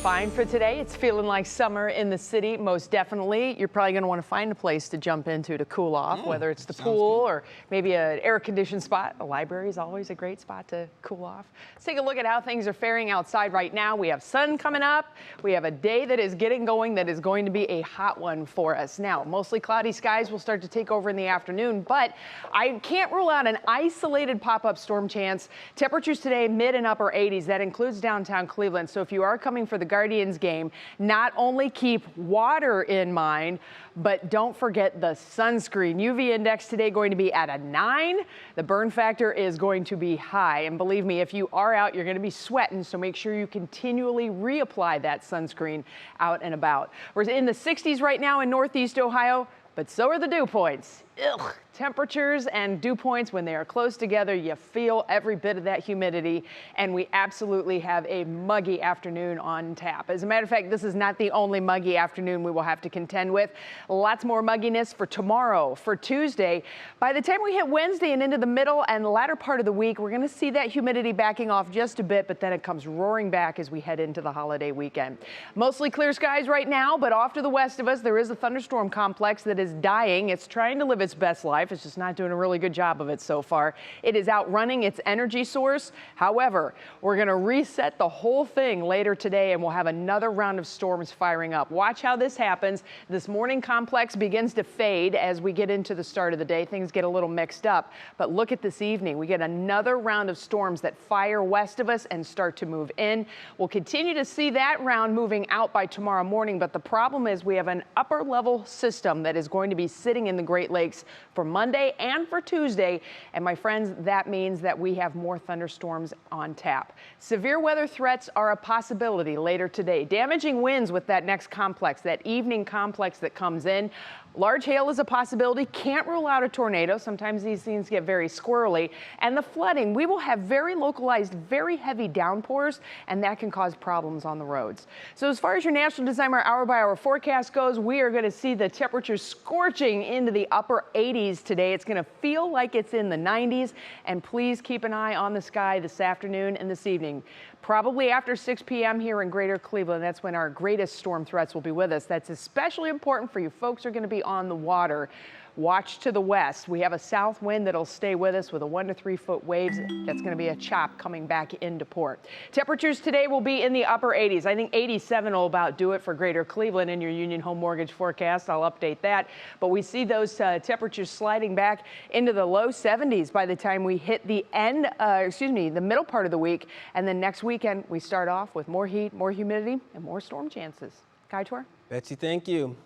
Fine for today. It's feeling like summer in the city, most definitely. You're probably going to want to find a place to jump into to cool off, whether it's the pool or maybe an air-conditioned spot. The library is always a great spot to cool off. Let's take a look at how things are faring outside right now. We have sun coming up. We have a day that is getting going that is going to be a hot one for us. Now, mostly cloudy skies will start to take over in the afternoon, but I can't rule out an isolated pop-up storm chance. Temperatures today, mid and upper 80s. That includes downtown Cleveland. So if you are coming for the Guardians game, not only keep water in mind, but don't forget the sunscreen. UV index today going to be at a 9. The burn factor is going to be high. And believe me, if you are out, you're going to be sweating. So make sure you continually reapply that sunscreen out and about. We're in the 60s right now in Northeast Ohio, but so are the dew points. Ugh. Temperatures and dew points, when they are close together, you feel every bit of that humidity, and we absolutely have a muggy afternoon on tap. As a matter of fact, this is not the only muggy afternoon we will have to contend with. Lots more mugginess for tomorrow, for Tuesday. By the time we hit Wednesday and into the middle and the latter part of the week, we're going to see that humidity backing off just a bit, but then it comes roaring back as we head into the holiday weekend. Mostly clear skies right now, but off to the west of us, there is a thunderstorm complex that is dying. It's trying to live its best life. It's just not doing a really good job of it so far. It is outrunning its energy source. However, we're going to reset the whole thing later today, and we'll have another round of storms firing up. Watch how this happens. This morning complex begins to fade as we get into the start of the day. Things get a little mixed up. But look at this evening. We get another round of storms that fire west of us and start to move in. We'll continue to see that round moving out by tomorrow morning. But the problem is we have an upper level system that is going to be sitting in the Great Lakes for Monday and for Tuesday. And my friends, that means that we have more thunderstorms on tap. Severe weather threats are a possibility later today. Damaging winds with that next complex, that evening complex that comes in. Large hail is a possibility. Can't rule out a tornado. Sometimes these things get very squirrely. And the flooding, we will have very localized, very heavy downpours, and that can cause problems on the roads. So as far as your National Designer hour-by-hour forecast goes, we are going to see the temperatures scorching into the upper 80s today. It's going to feel like it's in the 90s. And please keep an eye on the sky this afternoon and this evening. Probably after 6 p.m. here in Greater Cleveland, that's when our greatest storm threats will be with us. That's especially important for you folks who are going to be on the water. Watch to the west. We have a south wind that'll stay with us with a 1 to 3 foot waves. That's going to be a chop coming back into port. Temperatures today will be in the upper 80s. I think 87 will about do it for Greater Cleveland in your Union Home Mortgage forecast. I'll update that. But we see those temperatures sliding back into the low 70s by the time we hit the the middle part of the week. And then next weekend, we start off with more heat, more humidity, and more storm chances. Kaitor? Betsy, thank you.